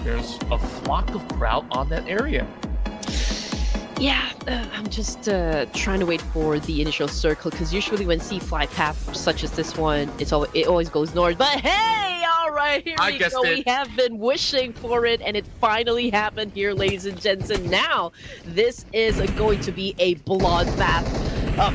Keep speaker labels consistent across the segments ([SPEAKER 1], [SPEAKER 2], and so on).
[SPEAKER 1] there's a flock of crowd on that area.
[SPEAKER 2] Yeah, I'm just trying to wait for the initial circle because usually when see fly path such as this one, it always goes north. But hey, all right, here we go. We have been wishing for it, and it finally happened here, ladies and gents. And now this is going to be a bloodbath.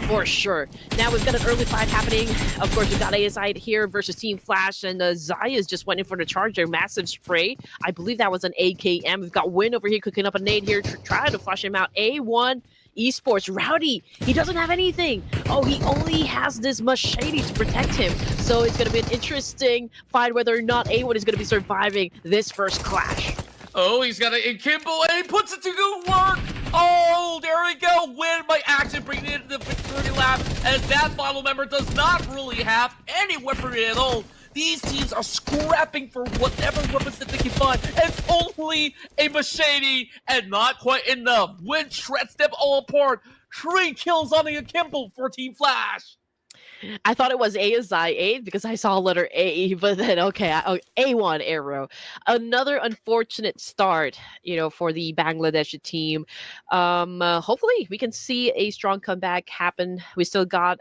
[SPEAKER 2] For sure. Now we've got an early fight happening. Of course, we've got ASI here versus Team Flash, and Zaya's just went in for the charge there. Massive spray. I believe that was an AKM. We've got Win over here cooking up a nade here, trying to flush him out. A1 eSports. Rowdy, he doesn't have anything. Oh, he only has this machete to protect him. So it's going to be an interesting fight whether or not A1 is going to be surviving this first clash.
[SPEAKER 1] Oh, he's got a Kimbo, and he puts it to good work. Oh, there we go. Win by action, bringing it into the victory lap. And that model member does not really have any weaponry at all. These teams are scrapping for whatever weapons that they can find. It's only a machete and not quite enough. Win shreds them all apart. 3 kills on the Akimbo for Team Flash.
[SPEAKER 2] I thought it was ASI because I saw letter A, but then A1 arrow. Another unfortunate start, for the Bangladesh team. Hopefully we can see a strong comeback happen. We still got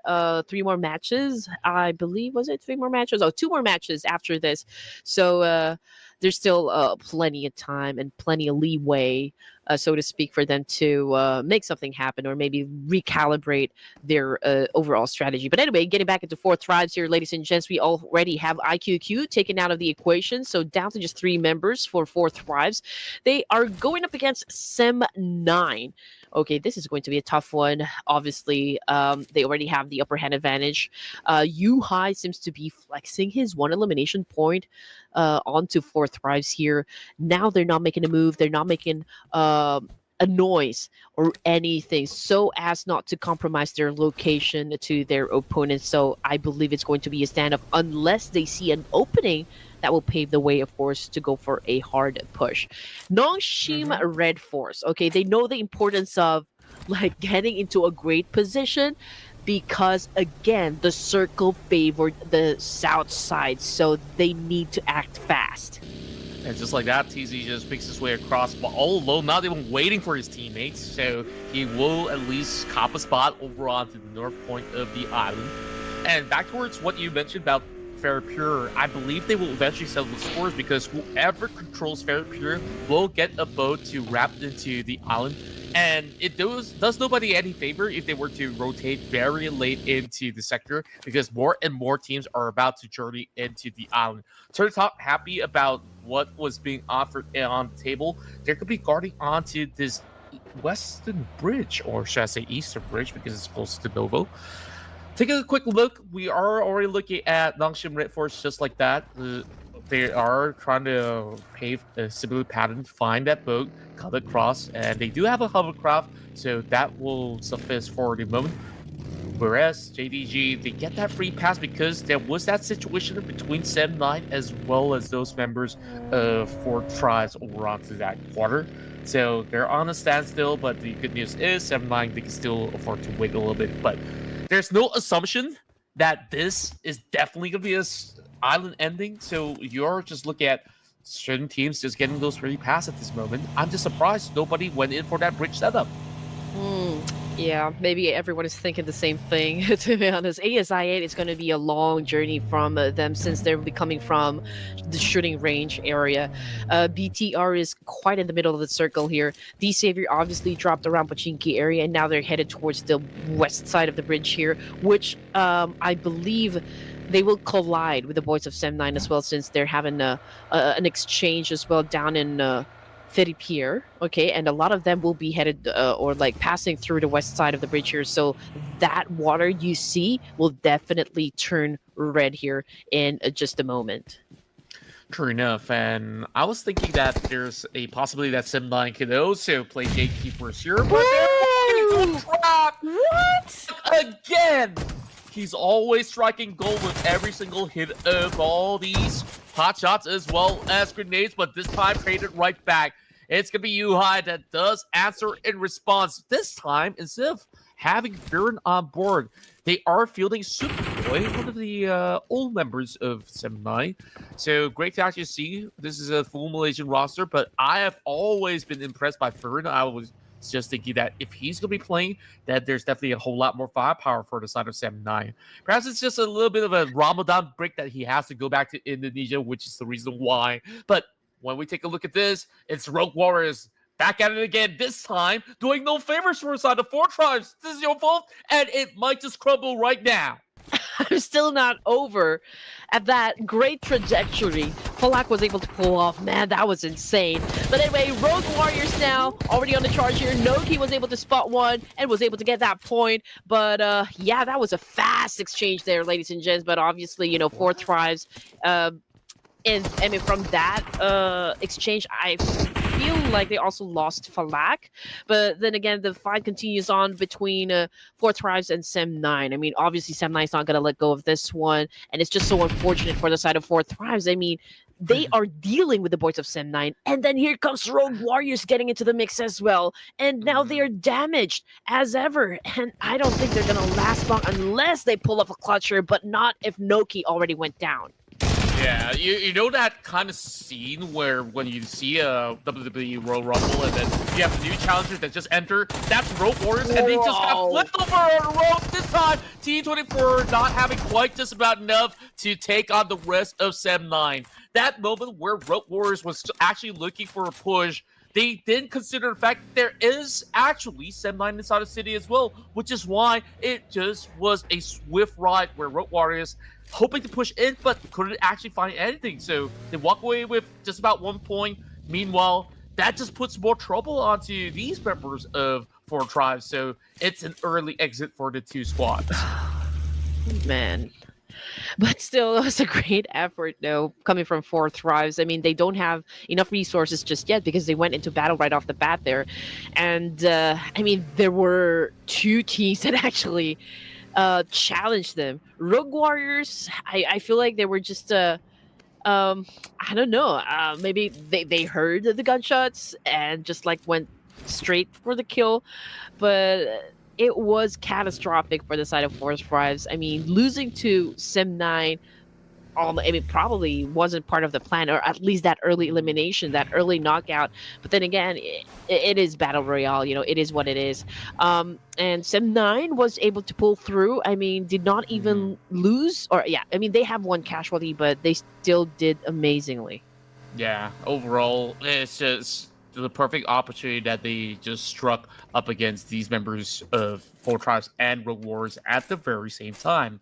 [SPEAKER 2] 3 more matches. I believe, was it 3 more matches? Oh, 2 more matches after this. So there's still plenty of time and plenty of leeway, so to speak, for them to make something happen or maybe recalibrate their overall strategy. But anyway, getting back into 4th Thrives here, ladies and gents, we already have IQQ taken out of the equation, so down to just 3 members for 4th Thrives. They are going up against Sem9. Okay, this is going to be a tough one. Obviously, they already have the upper hand advantage. Yuhai seems to be flexing his 1 elimination point onto 4th Thrives here. Now they're not making a move. They're not making a noise or anything so as not to compromise their location to their opponents. So I believe it's going to be a standoff unless they see an opening that will pave the way, of course, to go for a hard push. Nongshim Red Force, okay, they know the importance of getting into a great position because, again, the circle favored the south side, so they need to act fast.
[SPEAKER 1] And just like that, TZ just makes his way across, but all alone, not even waiting for his teammates, so he will at least cop a spot over onto the north point of the island. And back towards what you mentioned about Fair Pure, I believe they will eventually settle the scores because whoever controls Fair Pure will get a boat to wrap into the island. And it does nobody any favor if they were to rotate very late into the sector because more and more teams are about to journey into the island. Turns out happy about what was being offered on the table. They could be guarding onto this western bridge, or should I say eastern bridge because it's close to Novo. Take a quick look. We are already looking at Nongshim Red Force just like that. They are trying to pave a similar pattern to find that boat, cut across, and they do have a hovercraft, so that will suffice for the moment. Whereas JDG, they get that free pass because there was that situation between Sem9 as well as those members of 4th Thrives over onto that quarter. So they're on a standstill, but the good news is Sem9, they can still afford to wait a little bit. But there's no assumption that this is definitely going to be an island ending. So you're just looking at certain teams just getting those free pass at this moment. I'm just surprised nobody went in for that bridge setup.
[SPEAKER 2] Yeah, maybe everyone is thinking the same thing, to be honest. ASI8 is going to be a long journey from them since they'll be coming from the shooting range area. BTR is quite in the middle of the circle here. The Savior obviously dropped around Pachinki area, and now they're headed towards the west side of the bridge here, which I believe they will collide with the boys of Sem9 as well, since they're having an exchange as well down in Pier, okay, and a lot of them will be headed or passing through the west side of the bridge here. So that water you see will definitely turn red here in just a moment.
[SPEAKER 1] True enough, and I was thinking that there's a possibility that Sem9 could also play gatekeepers here, but they're getting trapped. What? Again! He's always striking gold with every single hit of all these hot shots as well as grenades, but this time traded right back. It's going to be Yuhai that does answer in response. This time, instead of having Viren on board, they are fielding super way, one of the old members of 7-9. So great to actually see. This is a full Malaysian roster, but I have always been impressed by Fern. I was just thinking that if he's going to be playing, that there's definitely a whole lot more firepower for the side of 7-9. Perhaps it's just a little bit of a Ramadan break that he has to go back to Indonesia, which is the reason why. But when we take a look at this, it's Rogue Warriors back at it again, this time doing no favors for the side of 4 Tribes. This is your fault, and it might just crumble right now.
[SPEAKER 2] I'm still not over at that great trajectory Falak was able to pull off. Man, that was insane. But anyway, Rogue Warriors now already on the charge here. Noki was able to spot one and was able to get that point. But yeah, that was a fast exchange there, ladies and gents. But obviously, 4 Tribes. And I mean, from that exchange, I feel like they also lost Falak. But then again, the fight continues on between 4 Tribes and Sem9. I mean, obviously, Sem9 is not going to let go of this one. And it's just so unfortunate for the side of 4 Tribes. I mean, they are dealing with the boys of Sem9. And then here comes Rogue Warriors getting into the mix as well. And now they are damaged as ever. And I don't think they're going to last long unless they pull off a clutcher, but not if Noki already went down.
[SPEAKER 1] Yeah, you know that kind of scene where when you see a WWE Royal Rumble and then you have the new challengers that just enter, that's Rogue Warriors, and they just got flipped over on the ropes this time. T24 not having quite just about enough to take on the rest of Sem9. That moment where Rogue Warriors was actually looking for a push, they didn't consider the fact that there is actually Sem9 inside the city as well, which is why it just was a swift ride where Rogue Warriors hoping to push in, but couldn't actually find anything. So they walk away with just about 1 point. Meanwhile, that just puts more trouble onto these members of 4 Tribes. So it's an early exit for the 2 squads.
[SPEAKER 2] Man. But still, it was a great effort, though, coming from 4 Tribes. I mean, they don't have enough resources just yet because they went into battle right off the bat there. And, I mean, there were 2 teams that actually challenged them. Rogue Warriors, I feel like they were just I don't know, maybe they heard the gunshots and just like went straight for the kill, but it was catastrophic for the side of 4 Tribes. I mean, losing to Sem9, I mean, probably wasn't part of the plan, or at least that early elimination, that early knockout. But then again, it is Battle Royale, it is what it is. And Sem9 was able to pull through. I mean, did not even lose, or yeah, I mean, they have 1 casualty, but they still did amazingly.
[SPEAKER 1] Yeah, overall, it's just the perfect opportunity that they just struck up against these members of 4 Tribes and Rogue Warriors at the very same time.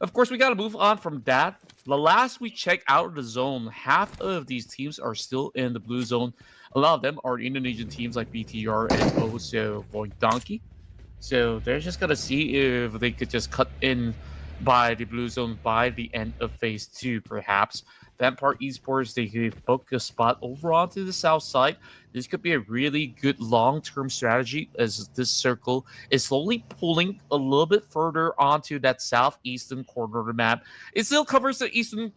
[SPEAKER 1] Of course, we got to move on from that. The last we checked out of the zone, half of these teams are still in the blue zone. A lot of them are Indonesian teams like BTR and also Void Donkey. So they're just going to see if they could just cut in by the blue zone by the end of phase 2, perhaps. Vampire eSports, they could book a spot over onto the south side. This could be a really good long-term strategy as this circle is slowly pulling a little bit further onto that southeastern corner of the map. It still covers the eastern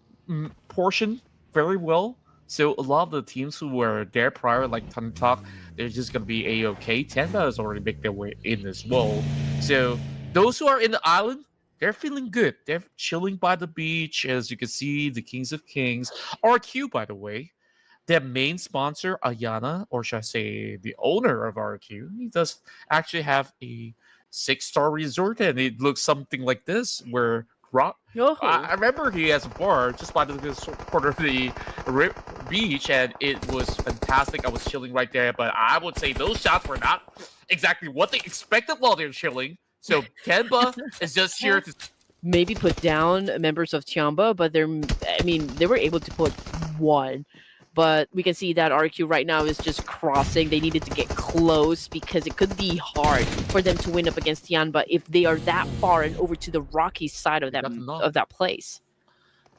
[SPEAKER 1] portion very well. So a lot of the teams who were there prior, like Tuntalk, they're just going to be A-OK. Tenda has already made their way in as well. So those who are in the island, they're feeling good. They're chilling by the beach. As you can see, the Kings of Kings. RQ, by the way, their main sponsor, Ayana, or should I say the owner of RQ, he does actually have a 6-star resort, and it looks something like this, where I remember he has a bar just by the corner of the beach, and it was fantastic. I was chilling right there, but I would say those shots were not exactly what they expected while they're chilling. So Kenba is just here to
[SPEAKER 2] maybe put down members of Tiamba, but they were able to put 1. But we can see that RQ right now is just crossing. They needed to get close because it could be hard for them to win up against Tiamba if they are that far and over to the rocky side of that place.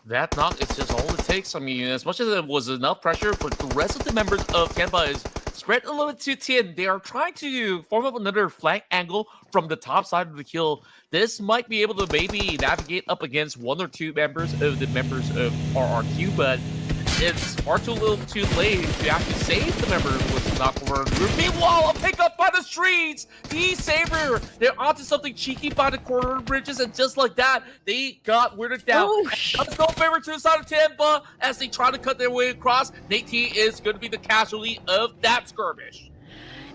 [SPEAKER 1] That knock is just all it takes. I mean, as much as it was enough pressure for the rest of the members of Tiamba is spread a little bit too thin. They are trying to form up another flank angle from the top side of the kill. This might be able to maybe navigate up against 1 or 2 members of RRQ, but it's far too little too late to actually save the member who was knocked over. Meanwhile, a pickup by the streets. The Saber, they're onto something cheeky by the corner bridges, and just like that, they got weirded down.
[SPEAKER 2] Oh,
[SPEAKER 1] No favor to the side of Tampa as they try to cut their way across. Nate T is going to be the casualty of that skirmish.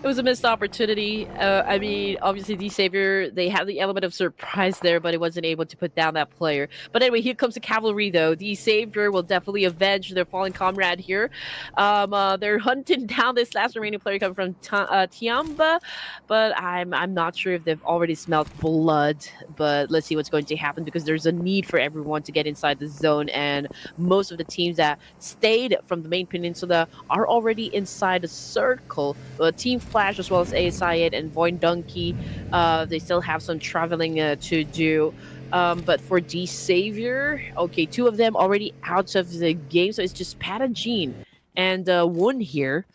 [SPEAKER 2] It was a missed opportunity. I mean, obviously, the Savior, they had the element of surprise there, but it wasn't able to put down that player. But anyway, here comes the cavalry, though. The Savior will definitely avenge their fallen comrade here. They're hunting down this last remaining player coming from Tiamba, but I'm not sure if they've already smelled blood. But let's see what's going to happen, because there's a need for everyone to get inside the zone, and most of the teams that stayed from the main peninsula are already inside the circle. Team Flash, as well as ASI8 and Void Donkey, they still have some traveling to do. But for D Savior, okay, 2 of them already out of the game, so it's just Patagene and Woon here.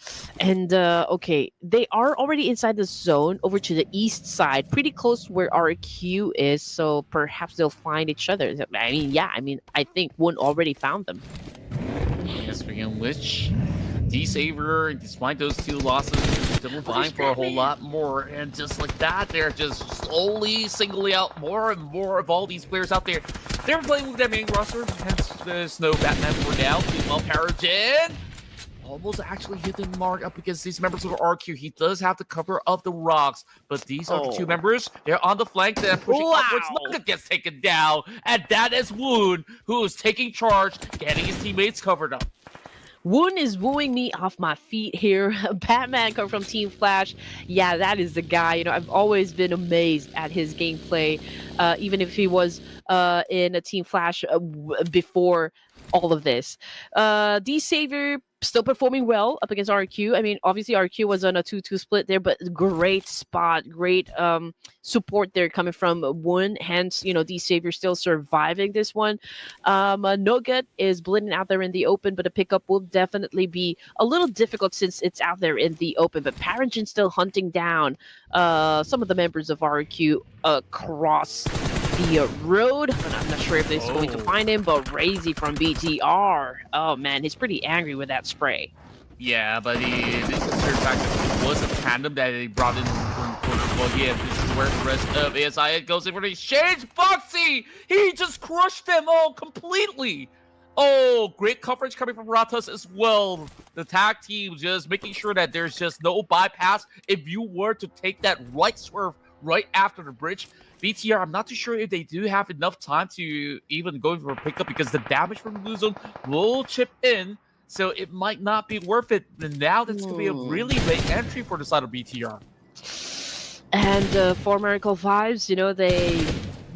[SPEAKER 2] And okay, they are already inside the zone over to the east side, pretty close to where RQ is, so perhaps they'll find each other. I think Woon already found them.
[SPEAKER 1] Yes, speaking of which, D-Saver, despite those 2 losses, still vying for a whole lot more. And just like that, they're just slowly singling out more and more of all these players out there. They're playing with their main roster, hence there's no Batman for now. Meanwhile, Paragen almost actually hit the mark up against these members of RQ. He does have the cover of the rocks, but these are the 2 members. They're on the flank. They're pushing upwards. Nugget gets taken down, and that is Woon, who is taking charge, getting his teammates covered up.
[SPEAKER 2] Woon is wooing me off my feet here. Batman coming from Team Flash. Yeah, that is the guy. You know, I've always been amazed at his gameplay, even if he was in a Team Flash before all of this. D Savior still performing well up against RQ. I mean, obviously RQ was on a 2-2 split there, but great spot, great support there coming from Woon. Hence, you know, D Savior still surviving this one. Nugget is bleeding out there in the open, but a pickup will definitely be a little difficult since it's out there in the open. But Paragen still hunting down some of the members of RQ across the road. I'm not sure if it's going to find him, but Razy from BTR. Oh man, he's pretty angry with that spray.
[SPEAKER 1] Yeah, but this is the fact that it was a tandem that they brought in. Well, yeah, this is where the rest of ASI goes in for the exchange. Foxy! He just crushed them all completely. Oh, great coverage coming from Ratas as well. The tag team just making sure that there's just no bypass if you were to take that right swerve right after the bridge. BTR, I'm not too sure if they do have enough time to even go for a pickup, because the damage from Blue Zone will chip in, so it might not be worth it. And now that's going to be a really big entry for the side of BTR.
[SPEAKER 2] And for Miracle Vibes, you know, they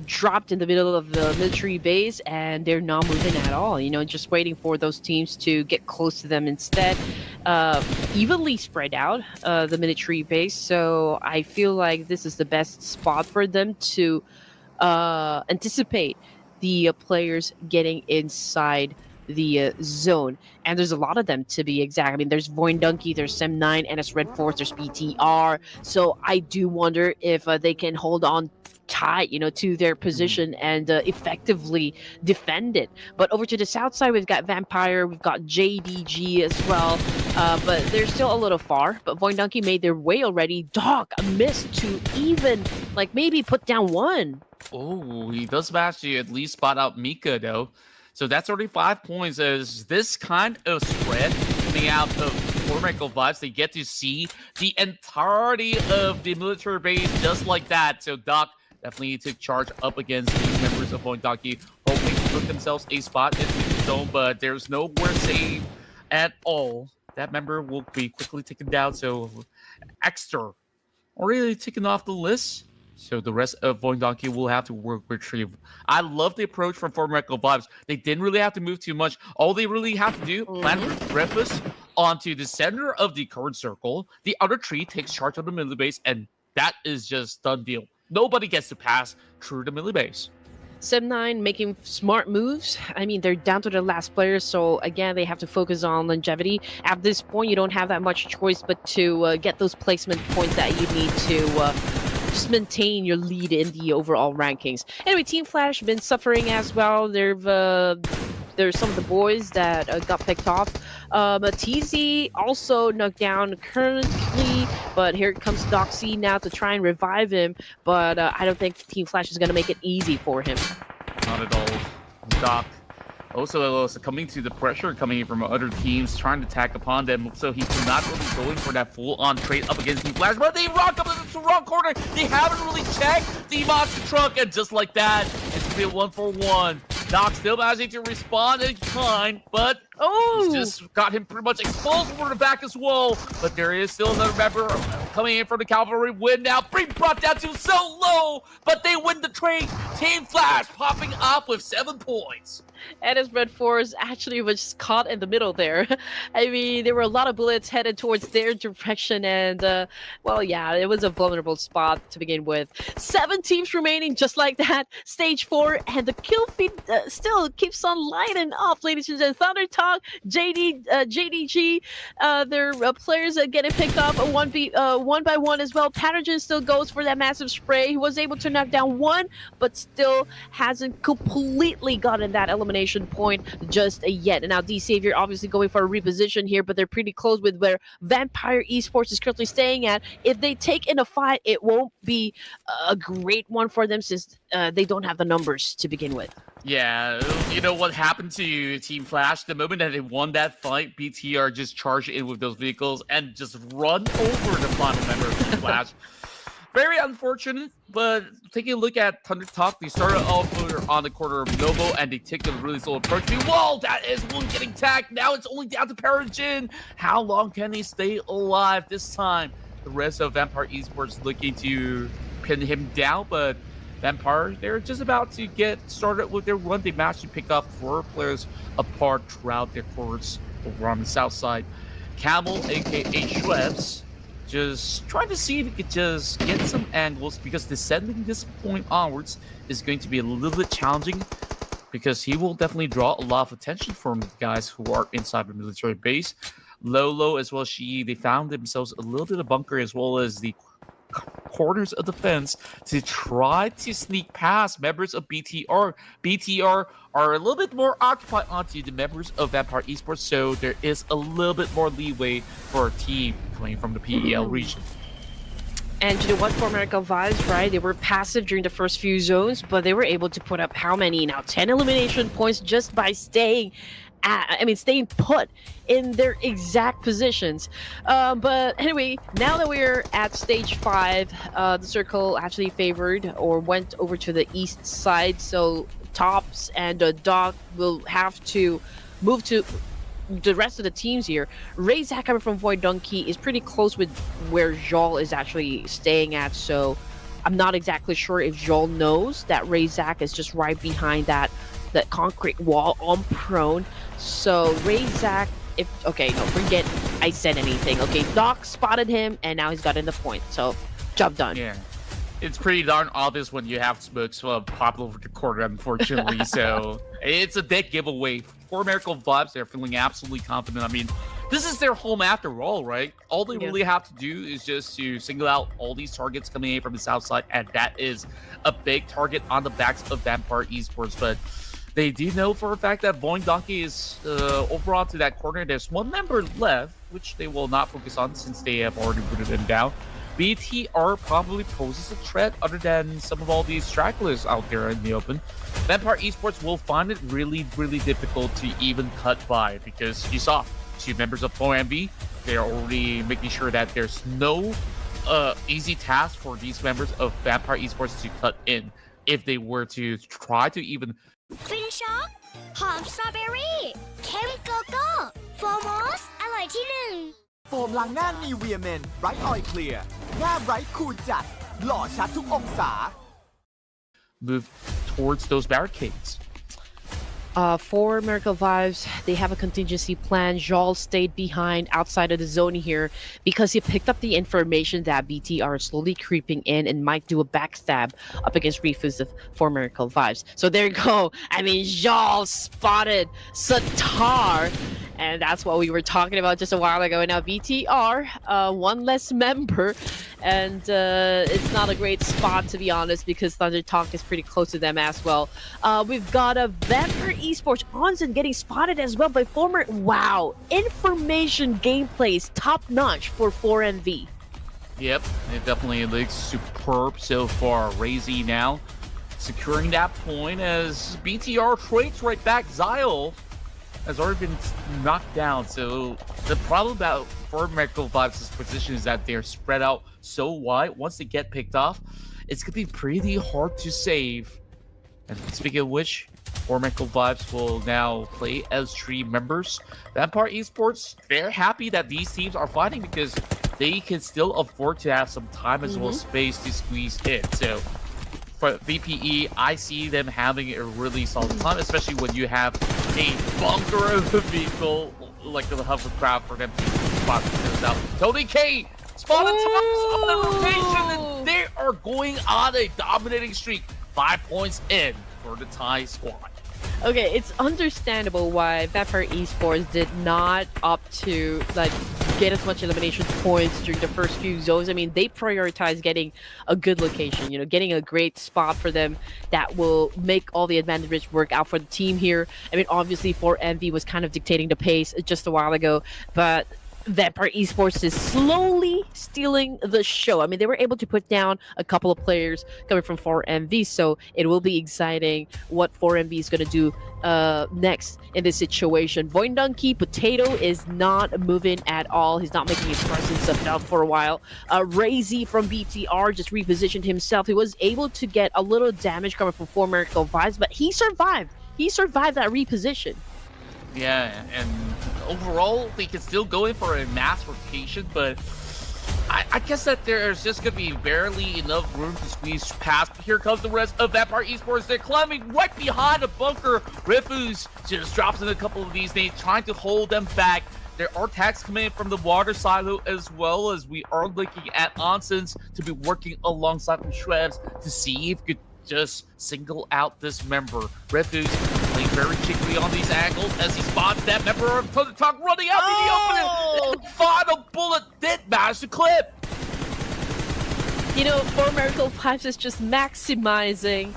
[SPEAKER 2] dropped in the middle of the military base and they're not moving at all, you know, just waiting for those teams to get close to them instead. Evenly spread out, the military base, so I feel like this is the best spot for them to anticipate the players getting inside the zone. And there's a lot of them, to be exact. I mean, there's Void Donkey, there's Sem9, NS Red Force, there's BTR, so I do wonder if they can hold on tight, you know, to their position and effectively defend it. But over to the south side, we've got Vampire, we've got JDG as well, but they're still a little far. But Void Donkey made their way already. Doc missed to even, like, maybe put down 1.
[SPEAKER 1] Oh, he does manage to at least spot out Mika, though. So that's already 5 points. As this kind of spread coming out of Formidable Vibes, they get to see the entirety of the military base just like that. So Doc definitely took charge up against these members of Void Donkey, hoping to put themselves a spot into the zone, but there's nowhere safe at all. That member will be quickly taken down, so Exter already taken off the list. So the rest of Void Donkey will have to work retrieve. I love the approach from Formidable Vibes. They didn't really have to move too much. All they really have to do, plant breakfast onto the center of the current circle. The other tree takes charge of the middle base, and that is just done deal. Nobody gets to pass through the middle base.
[SPEAKER 2] Sem9 making smart moves. I mean, they're down to the last player, so again, they have to focus on longevity. At this point, you don't have that much choice but to get those placement points that you need to just maintain your lead in the overall rankings. Anyway, Team Flash been suffering as well. They've there's some of the boys that got picked off. TZ also knocked down currently, but here comes Doxy now to try and revive him. But I don't think Team Flash is going to make it easy for him.
[SPEAKER 1] Not at all. Doc also succumbing to the pressure coming in from other teams trying to attack upon them, so he's not really going for that full-on trade up against Team Flash, but they rock up into the wrong corner. They haven't really checked the monster truck, and just like that, it's gonna be a 1-for-1. Doc still managing to respond in kind, but he's just got him pretty much exposed for the back as well. But there is still another member coming in for the Cavalry win now. Being brought down to so low, but they win the trade. Team Flash popping up with 7 points.
[SPEAKER 2] And his Red Force actually was caught in the middle there. I mean, there were a lot of bullets headed towards their direction, and well, yeah, it was a vulnerable spot to begin with. 7 teams remaining, just like that. Stage 4, and the kill feed still keeps on lighting up, ladies and gentlemen. Thunder Talk, JDG, their players are getting picked up one by one as well. Pathogen still goes for that massive spray. He was able to knock down 1, but still hasn't completely gotten that elimination point just yet. And now D-Savior obviously going for a reposition here, but they're pretty close with where Vampire eSports is currently staying at. If they take in a fight, it won't be a great one for them since they don't have the numbers to begin with.
[SPEAKER 1] Yeah, you know what happened to Team Flash? The moment that they won that fight, BTR just charged in with those vehicles and just run over the final member of Team Flash. Very unfortunate, but taking a look at Thunder Talk, they started off on the corner of Novo and they took a really slow approach. Whoa, that is one getting tagged. Now it's only down to Parajin. How long can he stay alive this time? The rest of Vampire eSports looking to pin him down, but Vampire, they're just about to get started with their run. They managed to pick up 4 players apart throughout their course over on the south side. Camel, aka Schweppes, just trying to see if he could just get some angles, because descending this point onwards is going to be a little bit challenging, because he will definitely draw a lot of attention from the guys who are inside the military base. Lolo as well as Shi, they found themselves a little bit of bunker as well as the corners of the fence to try to sneak past members of BTR. BTR are a little bit more occupied onto the members of Vampire eSports, so there is a little bit more leeway for a team coming from the PEL region.
[SPEAKER 2] And you know what, for America Vibes, right? They were passive during the first few zones, but they were able to put up how many now? 10 elimination points just by staying put in their exact positions. But anyway, now that we're at stage 5, the circle actually favored or went over to the east side. So Tops and Doc will have to move to the rest of the teams here. Razak coming from Void Donkey is pretty close with where Joel is actually staying at. So I'm not exactly sure if Joel knows that Razak is just right behind that concrete wall on prone. So Razak, forget I said anything. Okay, Doc spotted him and now he's gotten the point. So job done.
[SPEAKER 1] Yeah. It's pretty darn obvious when you have smokes pop over the corner, unfortunately. So it's a dead giveaway. For Miracle Vibes, they're feeling absolutely confident. I mean, this is their home after all, right? All they really have to do is just to single out all these targets coming in from the south side, and that is a big target on the backs of Vampire eSports. But they do know for a fact that Void Donkey is over onto that corner. There's 1 member left, which they will not focus on since they have already put them down. BTR probably poses a threat other than some of all these stragglers out there in the open. Vampire eSports will find it really, really difficult to even cut by, because you saw 2 members of FOMB. They're already making sure that there's no easy task for these members of Vampire eSports to cut in if they were to try to even
[SPEAKER 3] ฟินช็อกหอมสตรอเบอรี่เข้มโกโก้โฟมอสอร่อยที่หนึ่ง
[SPEAKER 4] โฟมล้างหน้านีเวียเมนไบรท์ออยล์เคลียร์หน้าไบรท์คูลจัดหล่อชัดทุกองศา
[SPEAKER 1] move towards those barricades.
[SPEAKER 2] For Miracle Vibes, they have a contingency plan. Joel stayed behind outside of the zone here because he picked up the information that BTR is slowly creeping in and might do a backstab up against Refus for Miracle Vibes. So there you go. I mean, Joel spotted Satar, and that's what we were talking about just a while ago. Now VTR, one less member, and it's not a great spot to be honest because Thunder Talk is pretty close to them as well. We've got a Vampire Esports Onsen getting spotted as well by former. Wow, information gameplay is top notch for 4MV.
[SPEAKER 5] Yep, it definitely looks superb so far. Razy now securing that point as BTR trades right back. Zyle has already been knocked down. So the problem about for Medical Vibes' position is that they're spread out so wide. Once they get picked off, it's going to be pretty hard to save. And speaking of which, for Medical Vibes will now play as 3 members. Vampire Esports, they're happy that these teams are fighting because they can still afford to have some time as well as space to squeeze in. So for VPE, I see them having a really solid time, especially when you have a bunker of a vehicle like the hovercraft for them to spot themselves out. Tony K spotted on the rotation, and they are going on a dominating streak. 5 points in for the Thai squad.
[SPEAKER 2] Okay, it's understandable why Vampire Esports did not opt to get as much elimination points during the first few zones. I mean, they prioritize getting a good location, getting a great spot for them that will make all the advantages work out for the team here. I mean, obviously 4MV was kind of dictating the pace just a while ago, but Vampire Esports is slowly stealing the show. I mean, they were able to put down a couple of players coming from 4MV, so it will be exciting what 4MV is going to do next in this situation. Boindonkey Potato is not moving at all. He's not making his presence felt for a while. Razy from BTR just repositioned himself. He was able to get a little damage coming from 4 Miracle Vibes, but he survived. He survived that reposition.
[SPEAKER 5] Yeah, and overall, they can still go in for a mass rotation, but I guess that there's just going to be barely enough room to squeeze past. Here comes the rest of Vampire Esports. They're climbing right behind the bunker. Rifus just drops in a couple of these nades, trying to hold them back. There are attacks coming in from the water silo as well, as we are looking at Onsens to be working alongside with Shrebs to see if we could just single out this member. Refuse playing very cheekily on these angles as he spots that member of Thunder Talk running out in the open. And the final bullet did manage to clip.
[SPEAKER 2] 4 Miracle Vibes is just maximizing,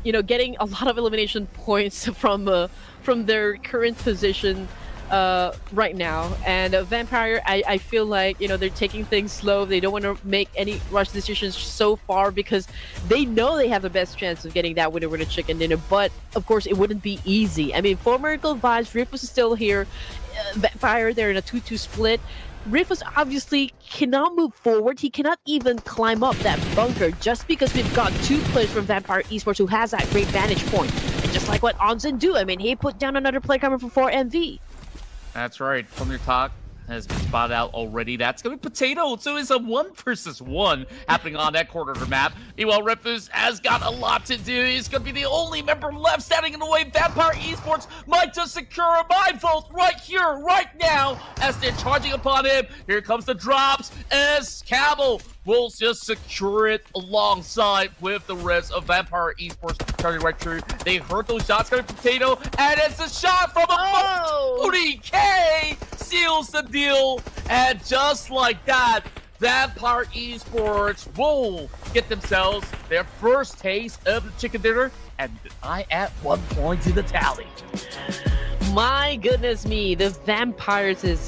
[SPEAKER 2] getting a lot of elimination points from their current position right now. And Vampire, I feel like they're taking things slow. They don't want to make any rush decisions so far because they know they have the best chance of getting that winner chicken dinner, but of course it wouldn't be easy. I mean, 4 Miracle Vibes, Rifus is still here. Vampire, they're in a 2-2 split. Rifus obviously cannot move forward. He cannot even climb up that bunker just because we've got 2 players from Vampire Esports who has that great vantage point. And just like what Onsen do, I mean, he put down another player coming from 4MV.
[SPEAKER 5] That's right. Thunder Talk has been spotted out already. That's going to be Potato. So it's a 1 versus 1 happening on that corner of the map. Meanwhile, Rifus has got a lot to do. He's going to be the only member left standing in the way. Vampire Esports might just secure a mind vault right here, right now, as they're charging upon him. Here comes the drops as Camel will just secure it alongside with the rest of Vampire Esports turning right through. They heard those shots coming from Potato, and it's a shot from a Tony K seals the deal, and just like that, Vampire Esports will get themselves their first taste of the chicken dinner, and I add 1 point to the tally.
[SPEAKER 2] My goodness me, the Vampires is